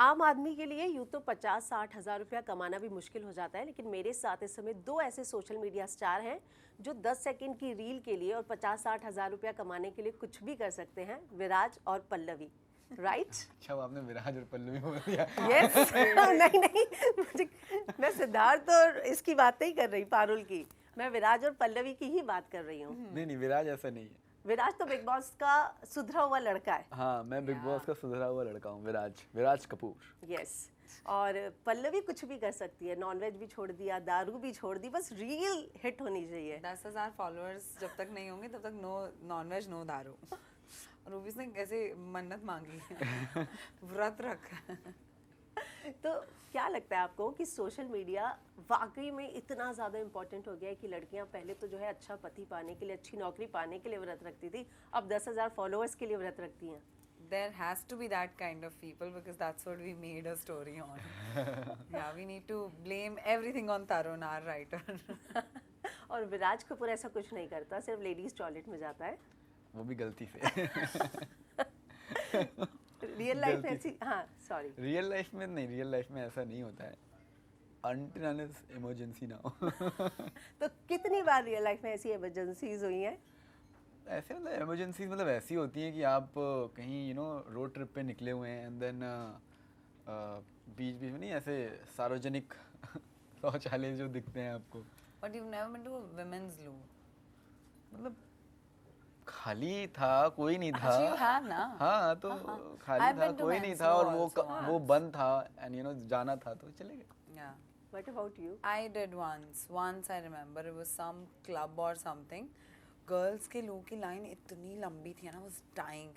आम आदमी के लिए यूँ तो 50-60 हज़ार रुपया कमाना भी मुश्किल हो जाता है, लेकिन मेरे साथ इस समय 2 ऐसे सोशल मीडिया स्टार हैं जो 10 सेकंड की रील के लिए और 50-60 हज़ार रुपया कमाने के लिए कुछ भी कर सकते हैं, विराज और पल्लवी, राइट? अच्छा, वो आपने विराज और पल्लवी बोल दिया। यस नहीं नहीं, मुझे मैं सिद्धार्थ और इसकी बात नहीं कर रही, पारुल की। मैं विराज और पल्लवी की ही बात कर रही हूँ। नहीं नहीं, विराज ऐसा नहीं है। विराज तो बिग बॉस का सुधरा हुआ लड़का है। हाँ, मैं बिग बॉस का सुधरा हुआ लड़का हूँ, विराज कपूर। यस, और पल्लवी कुछ भी कर सकती है, नॉनवेज भी छोड़ दिया, दारू भी छोड़ दी, बस रील हिट होनी चाहिए। 10,000 फॉलोअर्स जब तक नहीं होंगे तब तक नो नॉनवेज नो दारू। और वो ने कैसे मन्नत मांगी है, व्रत रखा। तो क्या लगता है आपको कि सोशल मीडिया वाकई में इतना ज़्यादा इम्पोर्टेंट हो गया है कि लड़कियां पहले तो जो है अच्छा पति पाने के लिए, अच्छी नौकरी पाने के लिए व्रत रखती थी, अब 10,000 फॉलोअर्स के लिए व्रत रखती हैं? There has to be that kind of people because that's what we made a story on. Yeah, we need to blame everything on Tarun, our writer. और विराज कपूर ऐसा कुछ नहीं करता, सिर्फ लेडीज टॉयलेट में जाता है। वो भी गलती से। रियल लाइफ में ऐसी, हाँ सॉरी, रियल लाइफ में ऐसा नहीं होता है, until unless इमरजेंसी ना हो। तो कितनी बार रियल लाइफ में ऐसी इमरजेंसीज हुई हैं? ऐसे मतलब इमरजेंसीज मतलब ऐसी होती हैं कि आप कहीं रोड ट्रिप पे निकले हुए हैं एंड देन बीच बीच में नहीं ऐसे सार्वजनिक शौचालय जो दिखते हैं आपको, But you've never been to a women's loo. मतलब खाली था, कोई नहीं था। Actually, you have ना? हाँ, तो खाली I've था, been to कोई नहीं men's था और loo also वो बंद था एंड जाना था तो चले गए। Yeah. What about you? I did once. Once I remember it was some club or something. Girls के loo की line इतनी लंबी थी ना, I was dying.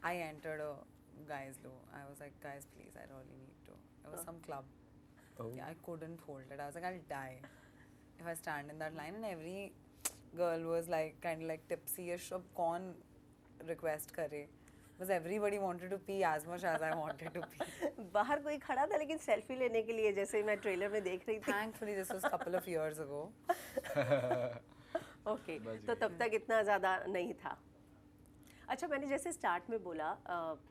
I entered a guys loo. I was like, guys, please, I really need to. It was some club. Oh. Yeah, I couldn't hold it. I was like, I'll die if I stand in that line. And every girl was like kind of like tipsy-ish. अब कौन request करे? Because everybody wanted to pee as much as I wanted to pee. बाहर कोई खड़ा था लेकिन selfie लेने के लिए, जैसे मैं ट्रेलर में देख रही थी। Thankfully, this was a couple of years ago. Okay, तो तब तक इतना ज़्यादा नहीं था। अच्छा, मैंने जैसे स्टार्ट में बोला,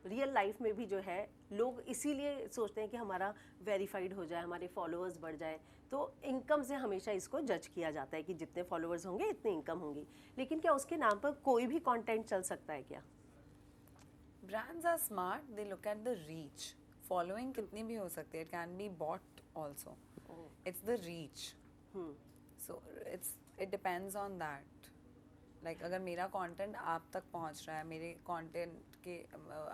रियल लाइफ में भी जो है लोग इसीलिए सोचते हैं कि हमारा वेरीफाइड हो जाए, हमारे फॉलोअर्स बढ़ जाए, तो इनकम से हमेशा इसको जज किया जाता है कि जितने फॉलोअर्स होंगे इतनी इनकम होगी। लेकिन क्या उसके नाम पर कोई भी कंटेंट चल सकता है क्या? Brands are smart. They look at the reach. Following कितनी भी हो सकती है. It can be bought also. It's the reach. So it depends on that. Like अगर मेरा content आप तक पहुंच रहा है, मेरे content के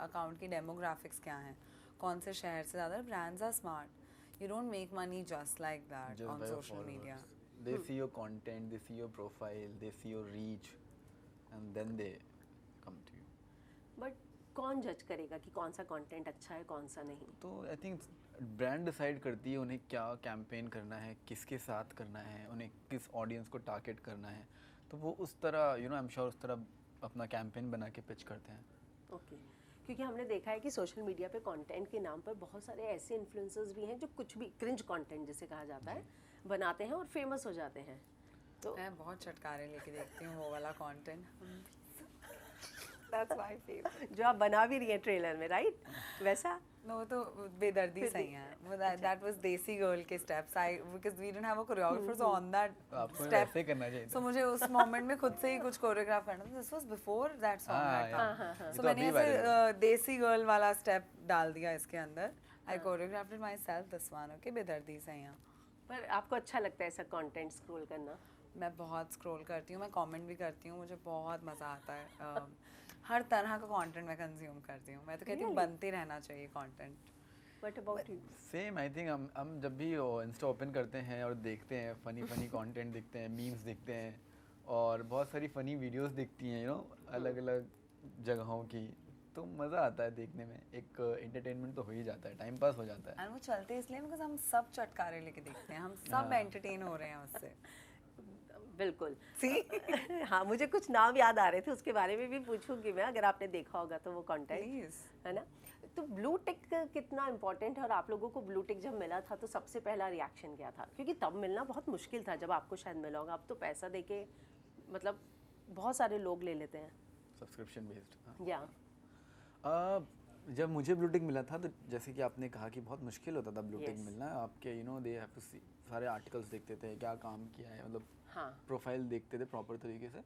account की demographics क्या हैं, कौन से शहर से ज़्यादा, brands are smart. You don't make money just like that Just on by your social followers. media. They see your content, they see your profile, they see your reach, and then they come to you. But कौन जज करेगा कि कौन सा content अच्छा है, कौन सा नहीं? तो आई थिंक ब्रांड डिसाइड करती है उन्हें क्या कैंपेन करना है, किसके साथ करना है, उन्हें किस ऑडियंस को टारगेट करना है, तो वो उस तरह आई एम श्योर उस तरह अपना कैंपेन बना के पिच करते हैं। ओके, क्योंकि हमने देखा है कि सोशल मीडिया पे कंटेंट के नाम पर बहुत सारे ऐसे इन्फ्लुएंसर्स भी हैं जो कुछ भी क्रिंज कंटेंट जिसे कहा जाता है बनाते हैं और फेमस हो जाते हैं। तो मैं बहुत चटकारे लेके देखती हूँ वो वाला content. That's my favorite. जो आप बना भी रही हैं ट्रेलर में, राइट? वैसा No, वो तो बेदर्दी सही है. वो that was देसी गर्ल के steps. Because we didn't have a choreographer, so on that तो आपको step. ऐसे करना चाहिए था। So मुझे उस moment में खुद से ही कुछ choreograph करना था. This was before that song had come. So मैंने ऐसे देसी गर्ल वाला step डाल दिया इसके अंदर. I choreographed it myself. this one, okay, बेदर्दी सही है. पर आपको अच्छा लगता है ऐसा कंटेंट स्क्रॉल करना? मैं बहुत स्क्रॉल करती हूँ, मैं कमेंट भी करती हूँ, मुझे बहुत मज़ा आता है. हर तरह का कंटेंट मैं कंज्यूम करती हूँ. मैं तो कहती हूँ बनते रहना चाहिए content. What about you? Same, I think हम जब भी इंस्टा ओपन करते हैं और देखते हैं फनी कंटेंट दिखते हैं, मीम्स दिखते हैं और बहुत सारी फनी वीडियोस दिखती हैं अलग अलग जगहों की, तो मज़ा आता है देखने में, एक एंटरटेनमेंट तो हो ही जाता है, टाइम पास हो जाता है। और वो चलते इसलिए बिकॉज हम सब चटकारे लेके देखते हैं, हम सब एंटरटेन हो रहे हैं उससे. बिल्कुल हाँ, मुझे कुछ नाम याद आ रहे थे, उसके बारे में भी पूछूंगी मैं, अगर आपने देखा होगा तो वो कंटेंट, है ना? तो ब्लू टिक कितना इम्पोर्टेंट है और आप लोगों को ब्लू टिक जब मिला था तो सबसे पहला रिएक्शन क्या था? क्योंकि तब मिलना बहुत मुश्किल था जब आपको शायद मिला होगा, अब तो पैसा देके मतलब बहुत सारे लोग ले लेते हैं सब्सक्रिप्शन बेस्ड। या जब मुझे ब्लू टिक मिला था तो जैसे कि आपने कहा कि बहुत मुश्किल होता था ब्लू टिक Yes. मिलना, आपके दे हैव टू सी सारे आर्टिकल्स देखते थे, क्या काम किया है, मतलब हाँ प्रोफाइल देखते थे प्रॉपर तरीके से,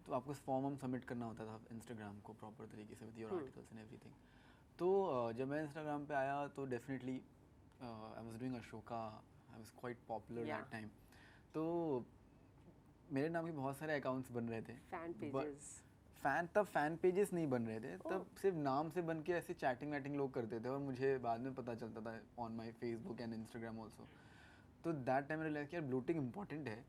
तो आपको फॉर्म हम सबमिट करना होता था इंस्टाग्राम को प्रॉपर तरीके से with your articles and everything. तो जब मैं इंस्टाग्राम पे आया तो definitely I was doing Ashoka, I was quite popular Yeah. That time. तो मेरे नाम के बहुत सारे अकाउंट्स बन रहे थे, फैन But- पेजेस। तब फैन पेजेस नहीं बन रहे थे, तब सिर्फ नाम से बन के ऐसे चैटिंग वैटिंग लोग करते थे, और मुझे बाद में पता चलता था on my Facebook and Instagram also. तो दैट टाइम रियलाइज कि यार ब्लू टिक इंपॉर्टेंट है,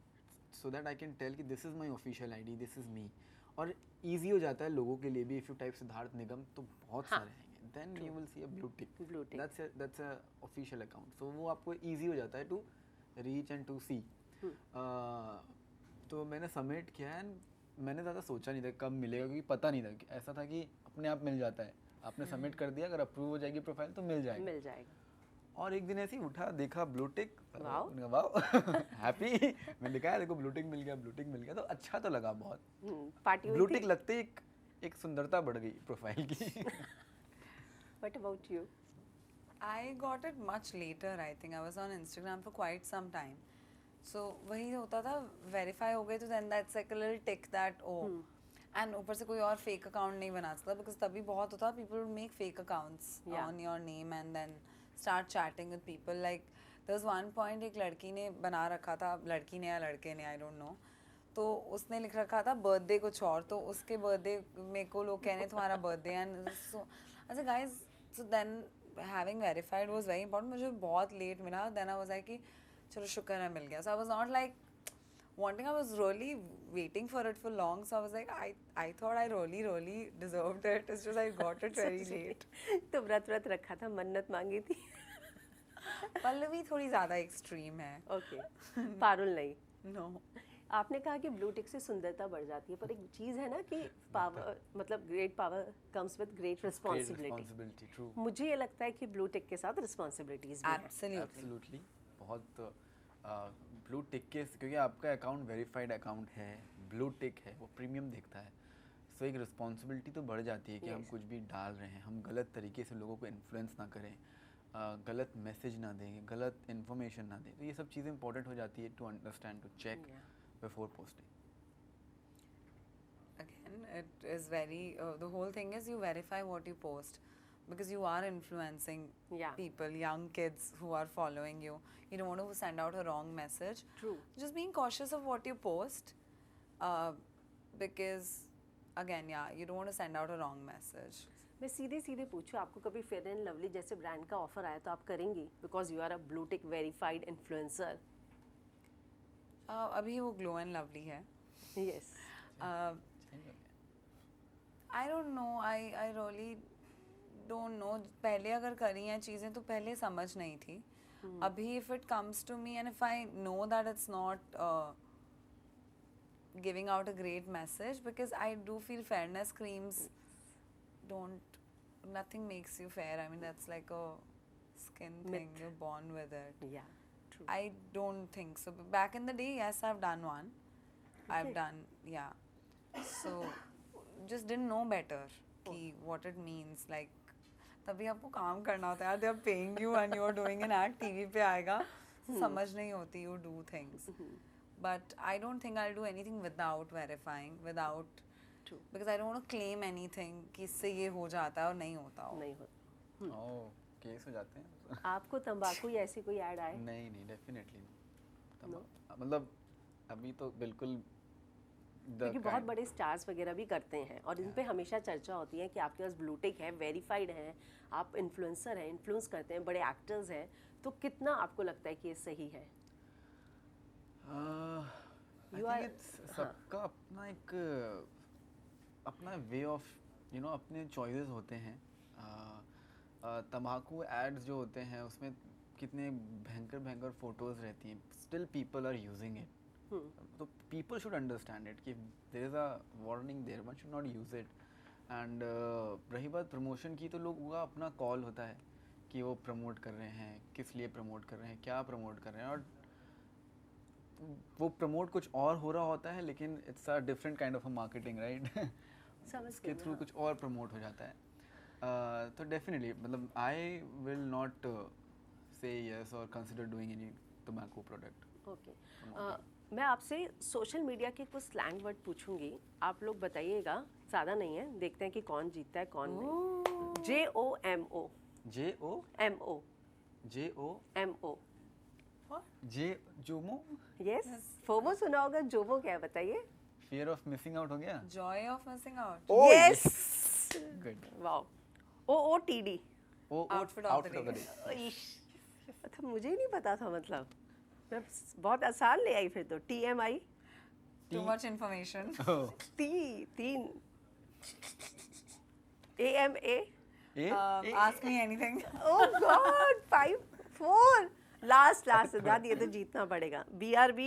so that I can tell कि this is my official ID, this is me. और ईजी हो जाता है लोगों के लिए भी, if you type Siddharth Nigam तो बहुत हाँ. सारे आएंगे, then you will see a blue tick, Blue tick. That's a official account, so वो आपको ईजी हो जाता है टू रीच एंड टू सी। तो मैंने सबमिट किया एंड मैंने ज़्यादा सोचा नहीं था कब मिलेगा, क्योंकि पता नहीं था कि ऐसा था कि अपने आप मिल जाता है, आपने सबमिट कर दिया, अगर अप्रूव हो जाएगी प्रोफाइल तो मिल जाएगा। मिल जाएगा। और एक दिन ऐसे ही उठा, देखा blue tick, wow. Wow happy मैंने दिखाया, देखो ब्लू टिक मिल गया, ब्लू टिक मिल गया, तो अच्छा तो लगा बहुत। पार्टी ब्लू हुई टिक थी। लगते ही एक सुंदरता बढ़ गई प्रोफाइल की। What about you? I got it much later. I think I was on Instagram for quite some time. So वही होता था, verify हो गए तो then that's like a little tick that oh, and ऊपर से कोई और fake account नहीं बना सकता, because तभी बहुत होता, people would make fake accounts Yeah. on your name and then start chatting with people. Like there was one point एक लड़की ने बना रखा था, लड़की ने या लड़के ने, I don't know, तो उसने लिख रखा था बर्थडे कुछ और, तो उसके बर्थडे मेरे को लोग कहने तुम्हारा बर्थडे, एंड सो अच्छा guys, so then having verified was very important. मुझे बहुत लेट मिला, देन आई वाज लाइक कि चलो शुक्र है मिल गया। So I was not like wanting, I was really waiting for it for long, so I was like I thought I really deserved it, it's just I got it very late. तो व्रत रखा था, मन्नत मांगी थी। पल्लवी थोड़ी ज़्यादा extreme है। ओके पारुल नहीं। नो, आपने कहा कि ब्लू टिक से सुंदरता बढ़ जाती है, पर एक चीज़ है ना कि पावर, मतलब great power comes with great responsibility. Responsibility, true, मुझे ये लगता है कि ब्लू टिक के साथ रिस्पॉन्सिबिलिटीज भी हैं। एब्सोल्युटली। एब्सोल्युटली। बहुत ब्लू टिक के, क्योंकि आपका अकाउंट वेरीफाइड अकाउंट है, ब्लू टिक है, वो प्रीमियम दिखता है, सो एक रिस्पॉन्सिबिलिटी तो बढ़ जाती है कि हम Yes. कुछ भी डाल रहे हैं, हम गलत तरीके से लोगों को इन्फ्लुएंस ना करें, गलत मैसेज ना दें, गलत इन्फॉर्मेशन ना दें, तो ये सब चीज़ें इंपॉर्टेंट हो जाती है to understand, to check Yeah. Before posting. Again, it is very the whole thing is you verify what you post, because you are influencing Yeah. people, young kids who are following you. You don't want to send out a wrong message. True. Just being cautious of what you post, because again, yeah, you don't want to send out a wrong message. मैं सीधे पूछूं, आपको कभी fair and lovely जैसे brand का offer आया तो आप करेंगी, because you are a blue tick verified influencer? अभी वो ग्लो एंड लवली है। Yes. I don't know. I really don't know. पहले अगर करी हैं चीज़ें तो पहले समझ नहीं थी। अभी if it comes to me and if I know that it's not giving out a great message, because I do feel fairness creams nothing makes you fair. I mean, that's like a skin thing. Myth. You're born with it. या true. I don't think so. But back in the day, yes, I've done one. I've Okay. done, yeah. So, just didn't know better कि what it means. Like, तभी आपको काम करना होता है यार, they are paying you and you are doing an act, TV पे आएगा, समझ नहीं होती, you do things. But I don't think I'll do anything without verifying, without, True. because I don't want to claim anything कि इससे ये हो जाता है और नहीं होता हो. नहीं होता। ओह, केस हो जाते हैं। आपको तंबाकू या ऐसी कोई ऐड आए? नहीं, डेफिनेटली मतलब अभी तो बिल्कुल क्योंकि बहुत बड़े स्टार्स वगैरह भी करते हैं और इन पे हमेशा चर्चा होती है कि आपके पास ब्लू टिक है, वेरीफाइड है, आप इन्फ्लुएंसर हैं, इन्फ्लुएंस करते हैं, बड़े एक्टर्स हैं, तो कितना आपको लगता है कि ये सही है? आई You थिंक are- इट्स सबका अपना एक अपना वे ऑफ अपने चॉइसेस होते हैं। तम्बाकू एड्स जो होते हैं उसमें कितने भयंकर फोटोज़ रहती हैं, still people are using it, तो पीपल शुड अंडरस्टैंड इट कि there is a warning there, one should not use it. And रही बात प्रमोशन की, तो लोगों का अपना कॉल होता है कि वो प्रमोट कर रहे हैं, किस लिए प्रमोट कर रहे हैं, क्या प्रमोट कर रहे हैं, और वो प्रमोट कुछ और हो रहा होता है, लेकिन it's a different kind of a marketing, right? समझ इसके गई थ्रू मैं, कुछ और प्रमोट हो जाता है। तो डेफिनेटली मतलब आई विल नॉट से यस और consider doing any tobacco product. Okay मैं आपसे सोशल मीडिया के कुछ स्लैंग वर्ड पूछूंगी, आप लोग बताइएगा, ज़्यादा नहीं है, देखते हैं कि कौन जीतता है कौन नहीं। JOMO JOMO MO Jomo yes FOMO सुना होगा, जोमो क्या है बताइए? फियर ऑफ मिसिंग आउट हो गया। Joy of missing out. Yes good. Wow OOTD oh Outfit of the day. अच्छा मुझे ही नहीं पता था, मतलब मैं बहुत आसान ले आई फिर तो। TMI Too much information. तीन AMA Ask me anything. ओह गॉड 5 4 लास्ट सिद्धार्थ ये तो जीतना पड़ेगा। BRB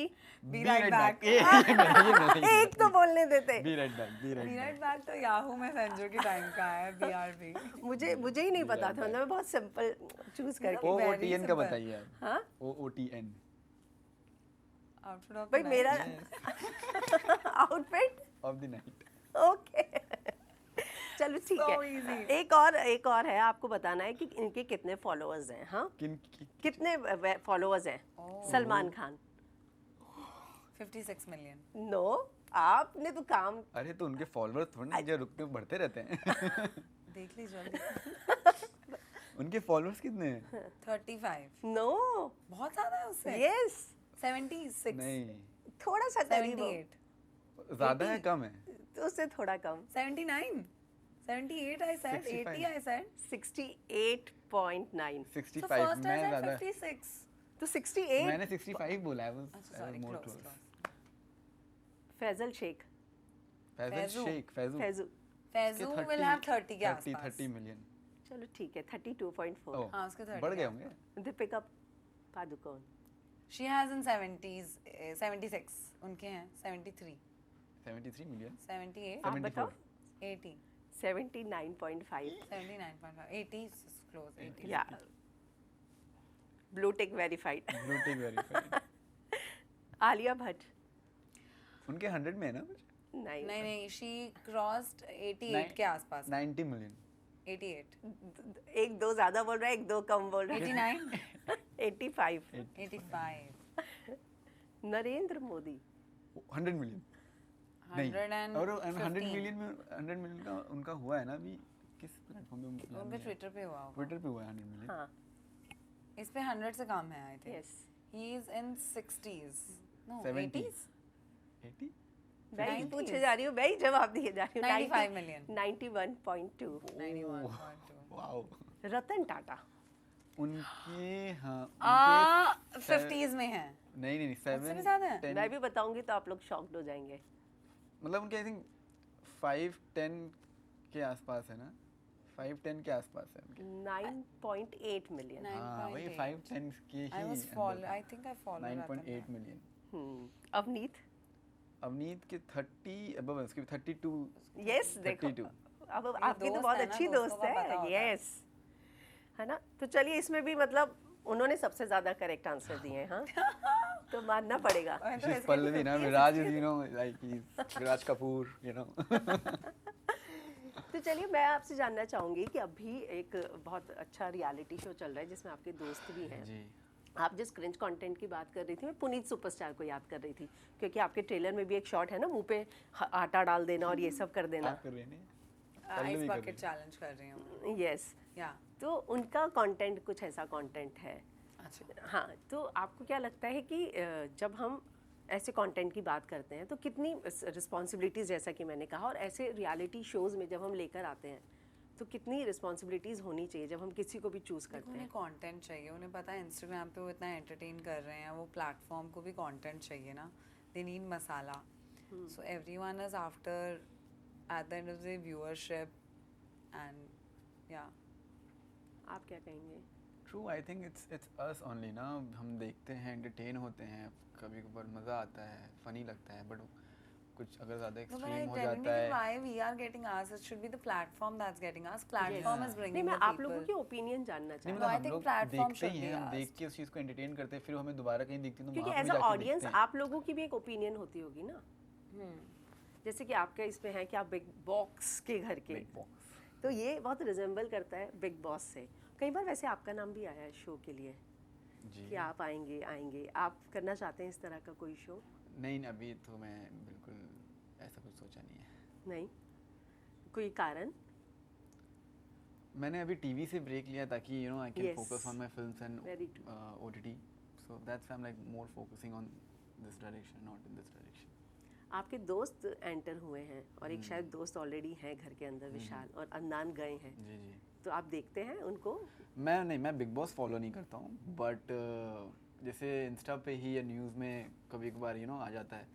Be right back. एक तो बोलने देते। Be right back Be right back तो Yahoo में संजू की टाइम का है BRB. मुझे ही नहीं पता था, मतलब मैं बहुत सिंपल चूज करके। Very OOTN का simple. बताइए आप। हाँ OOTN Outfit of भाई the मेरा night. Outfit of the night. Okay चलो ठीक So है। easy. एक और है, आपको बताना है कि इनके कितने फॉलोअर्स हैं। हाँ कितने फॉलोअर्स हैं? सलमान खान 56 million. नो आपने तो काम अरे तो उनके फॉलोअर्स थोड़ी ना जो रुकते बढ़ते रहते हैं। देख ली जल्दी. उनके फॉलोअर्स कितने हैं? 35. नो बहुत ज्यादा है उससे. यस 76. नहीं थोड़ा सा करीब हो। 78. ज्यादा है कम है? तो उससे थोड़ा कम 79. 78 I said. 80 I said. 68.9 So 65 first I मैं said ज्यादा 56. तो 68 मैंने 65 बोला है। अच्छा sorry, more close, close. close. Faizal Shaikh Faizal Faizu. Shaikh Faizu Faizu Faizu उसके will have 30 के 30 आसपास. 30 मिलियन। चलो ठीक है 32.4 ओह हाँ, उसके 30 बढ़ गए के होंगे। Deepika Padukone She has in 70s, 76. उनके हैं 73, 73 मिलियन। 78, आप बताओ 80, 79.5 79.5, 80 is close. 80. या blue tick verified. Blue tick verified. Alia Bhatt उनके 100 में है ना कुछ? नहीं नहीं she crossed 88 के आसपास. 90 मिलियन। 88, एक दो ज्यादा बोल रहा है, एक दो कम बोल रहा 89, है। 85 85, नरेंद्र मोदी 100 मिलियन। 100 और and 100 15. मिलियन में 100 मिलियन का उनका हुआ है ना अभी किस प्लेटफॉर्म पे? उनका ट्विटर पे हुआ होगा. ट्विटर पे हुआ है 100 मिलियन। हाँ इस पे 100 से कम है I think. Yes He is in 60s. No, 70s. 80s. 80? मैं ही 90s. पूछे जा रही हूँ, मैं ही जवाब दिए जा रही हूँ। 95 million. 91.2 91.2. वाओ। रतन टाटा उनके हाँ आ उनके 50s में है. नहीं नहीं उससे 7 भी ज्यादा है? 10 मैं भी बताऊंगी तो आप लोग शॉक्ड हो जाएंगे। मतलब उनके आई थिंक 5-10 के आसपास है ना? 5-10 के आसपास है उनके। 9.8 मिलियन। हाँ वही 9.8. 5-10 के ही I was follow. I think I followed. 9.8 million. Avneet Avneet के 30 अबव है, उसके 32 यस देखो 32। अब ये आपकी तो दोस्त बहुत है ना, अच्छी दोस्तों दोस्त का पता है। होता है। यस है ना, तो चलिए इसमें भी मतलब उन्होंने सबसे ज्यादा करेक्ट आंसर दिए हैं। हाँ तो मानना पड़ेगा। She's Pallavi ना, Viraj is like he's Viraj Kapoor, तो चलिए मैं आपसे जानना चाहूंगी कि अभी एक बहुत अच्छा रियलिटी शो चल रहा है जिसमें आपके दोस्त भी हैं। जी। आप जिस क्रिंज कंटेंट की बात कर रही थी, मैं पुनीत सुपरस्टार को याद कर रही थी, क्योंकि आपके ट्रेलर में भी एक शॉट है ना, मुंह पे आटा डाल देना और ये सब कर देना। आप कर रहे हैं? आइस बकेट चैलेंज कर रही हूँ. यस या तो उनका कंटेंट कुछ ऐसा कंटेंट है। अच्छा. हाँ तो आपको क्या लगता है कि जब हम ऐसे कंटेंट की बात करते हैं तो कितनी रिस्पॉन्सिबिलिटीज़, जैसा कि मैंने कहा, और ऐसे रियलिटी शोज़ में जब हम लेकर आते हैं तो कितनी रिस्पॉन्सिबिलिटीज़ होनी चाहिए जब हम किसी को भी चूज़ करते उन्हें हैं? कंटेंट चाहिए. उन्हें पता है इंस्टाग्राम पे वो इतना एंटरटेन कर रहे हैं, वो प्लेटफॉर्म को भी कंटेंट चाहिए ना. They need masala. So everyone is after at the end of the viewership and या. आप क्या कहेंगे? True, I think it's us only ना. हम देखते हैं, एंटरटेन होते हैं, कभी कभार मज़ा आता है, फनी लगता है, बट कुछ अगर ज़्यादा एक्सट्रीम हो जाता है. Why we are getting asked? It should be the platform that's getting asked. Platform is नहीं, bringing मैं the आप लोगों people. की ओपिनियन जानना नहीं चाहती मतलब I हम think लोग platform देखते should ही be हैं, हम asked. देख के उस चीज़ को एंटरटेन करते हैं, फिर हमें दोबारा कहीं दिखती है हूँ, तो क्योंकि वहाँ एज पे अ जाके ऑडियंस देखते हैं. आप लोगों की भी एक ओपिनियन होती होगी ना, Hmm. जैसे कि आपका इसमें है कि आप बिग बॉक्स के घर के, Big box. तो ये बहुत रिजेंबल करता है बिग बॉस से। कई बार वैसे आपका नाम भी आया है शो के लिए जी कि आप आएंगे, आप करना चाहते हैं इस तरह का कोई शो? नहीं, अभी तो मैं बिल्कुल ऐसा कुछ सोचा नहीं है। नहीं, कोई कारण? मैंने अभी टीवी से ब्रेक लिया ताकि I can Yes. Focus on my films and Very true. OTT, so that's I am like more focusing on this direction, not in this direction. आपके दोस्त एंटर हुए हैं और एक शायद दोस्त ऑलरेडी हैं घर के अंदर, विशाल और अदनान गए हैं, जी जी। तो आप देखते हैं उनको? मैं बिग बॉस फॉलो नहीं करता हूँ, बट जैसे इंस्टा पे ही या न्यूज़ में कभी कभार आ जाता है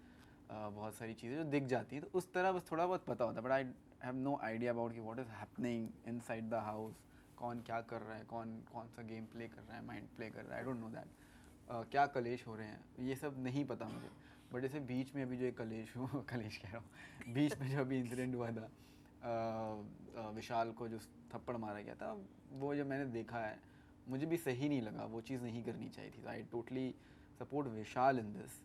बहुत सारी चीज़ें जो दिख जाती हैं, तो उस तरह बस थोड़ा बहुत पता होता है, but I have no idea about कि what is happening inside the house, कौन क्या कर रहा है, कौन सा गेम प्ले कर रहा है, माइंड प्ले कर रहा है, आई डोंट नो दैट। क्या कलेश हो रहे हैं ये सब नहीं पता मुझे। बट जैसे बीच में अभी जो एक कलेश कह रहा हूँ, बीच में जो अभी इंसिडेंट हुआ था, विशाल को जो थप्पड़ मारा गया था, वो जब मैंने देखा है मुझे भी सही नहीं लगा, वो चीज़ नहीं करनी चाहिए थी। I totally support Vishal in this,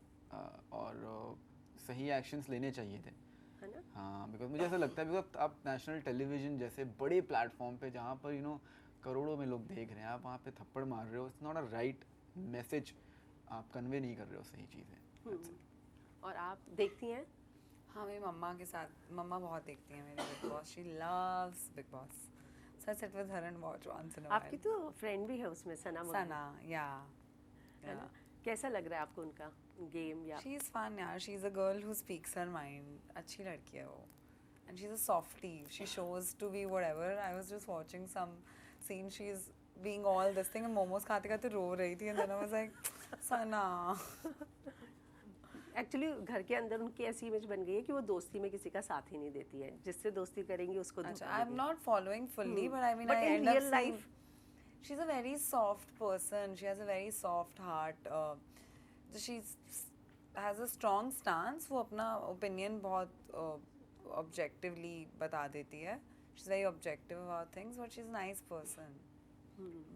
और सही एक्शंस लेने चाहिए थे, है ना? हाँ, बिकॉज मुझे ऐसा लगता है बिकॉज आप नेशनल टेलीविज़न जैसे बड़े प्लेटफॉर्म पे जहाँ पर करोड़ों में लोग देख रहे हैं, आप वहाँ पे थप्पड़ मार रहे हो, it's not a right message, आप कन्वे नहीं कर रहे हो सही चीज़ें। और आप देखती हैं? हाँ, मेरी मम्मा के साथ, मम्मा बहुत देखती हैं मेरे Bigg Boss, she loves Bigg Boss, so I sit with her and watch once in a आपकी तो फ्रेंड भी है उसमें, सना मगदूम, सना, या है ना? कैसा लग रहा है आपको उनका गेम? या शी इज़ फन यार, she is a girl who speaks her mind, अच्छी लड़की है वो, and she is a softy, she shows to be whatever. I was just watching some scene, she is being all this thing, momos खाते खाते रो रही थी, and then I was like Sana. Actually घर के अंदर उनकी ऐसी इमेज बन गई है कि वो दोस्ती में किसी का साथ ही नहीं देती है, जिससे दोस्ती करेंगी उसको अच्छा, धोखा आई एम देगी। Not following fully, but I mean, But I in end up real seeing life- she's a very soft person. She has a very soft heart. She's has a strong stance. वो अपना opinion बहुत objectively बता देती है. She's very objective about things, but she's a nice person.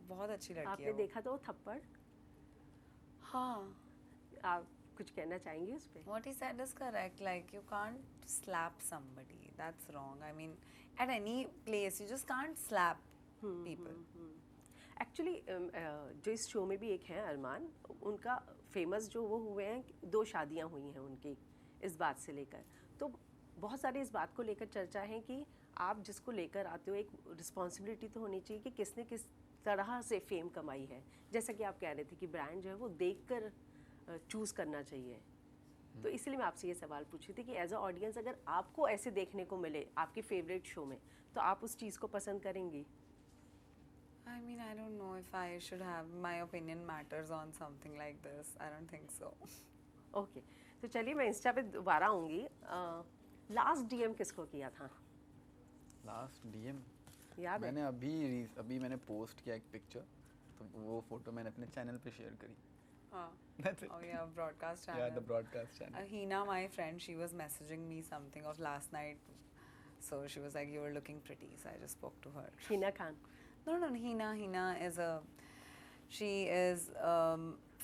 बहुत अच्छी लड़की आपने है वो. देखा तो वो थप्पड़, हाँ. आप कुछ कहना चाहेंगे उस पे? What he said is correct. Like, you can't slap somebody. That's wrong. I mean, at any place, you just can't slap people. Actually जो इस शो में भी एक है अरमान, उनका फेमस जो वो हुए हैं, 2 शादियां हुई हैं उनकी इस बात से लेकर, तो बहुत सारी इस बात को लेकर चर्चा है कि आप जिसको लेकर आते हो एक रिस्पॉन्सिबिलिटी तो होनी चाहिए कि किसने किस तरह से फेम कमाई है। जैसा कि आप कह रहे थे कि ब्रांड जो है वो देखकर चूज़ करना चाहिए, तो इसलिए मैं आपसे ये सवाल पूछ रही थी कि एज अ ऑडियंस अगर आपको ऐसे देखने को मिले आपके फेवरेट शो में, तो आप उस चीज़ को पसंद करेंगी? I mean, I don't know if I should have my opinion matters on something like this. I don't think so. Okay, तो चलिए मैं इंस्टा पे दोबारा आऊँगी। लास्ट डीएम किसको किया था, लास्ट डीएम याद है? मैंने अभी मैंने पोस्ट किया एक पिक्चर, तो वो फोटो मैंने अपने चैनल पे शेयर करी। That's it. Oh yeah, broadcast channel. Yeah, the broadcast channel. Hina, my friend, she was messaging me something of last night. So she was like, "You were looking pretty." So I just spoke to her. Hina Khan. No, Hina is she is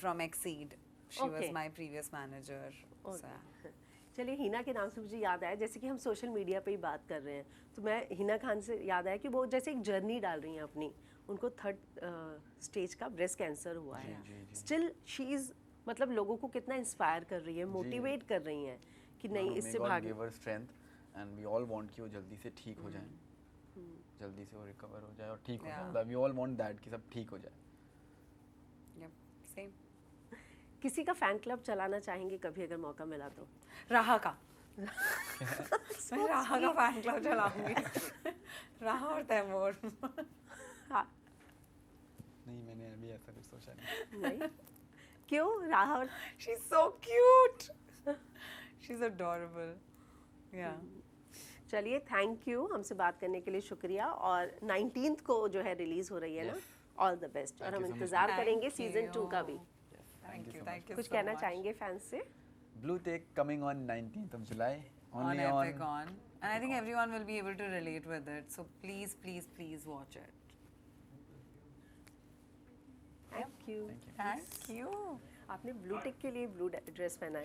from Exceed. She Okay. was my previous manager. So, yeah. चलिए, हीना के नाम से मुझे याद आया, जैसे कि हम सोशल मीडिया पे ही बात कर रहे हैं, तो मैं हीना खान से याद आया कि वो जैसे एक जर्नी डाल रही हैं अपनी, उनको 3rd स्टेज का ब्रेस्ट कैंसर हुआ है, स्टिल शी इज़ मतलब लोगों को कितना इंस्पायर कर रही है, मोटिवेट कर रही हैं कि नहीं इससे भाग। Give her strength and we all want कि वो जल्दी से ठीक हो जाए, जल्दी से वो रिकवर हो जाए और ठीक हो Yeah. जाए। वी ऑल वांट दैट कि सब ठीक हो जाए। Yep, same. किसी का फैन क्लब चलाना चाहेंगे कभी अगर मौका मिला तो? राहा का मैं राहा का फैन क्लब चलाऊंगी। राहा और तैमूर। हाँ, नहीं, मैंने अभी ऐसा कुछ सोचा नहीं। नहीं क्यों? राहा और She's so cute. She's adorable. Yeah. चलिए, थैंक यू हमसे बात करने के लिए, शुक्रिया। और 19th को जो है रिलीज हो रही है ना, ऑल द बेस्ट, और Thank हम you so much. इंतजार Thank करेंगे सीजन 2 का भी। Thank you, so thank you कुछ so कहना much. चाहेंगे फैंस से? Blue Tick coming on 19th of July. On Only Epic On. And I think everyone will be able to relate with it. So please, please, please watch it. Thank you. Thank you. Thank you. आपने blue tick के लिए blue dress पहना है।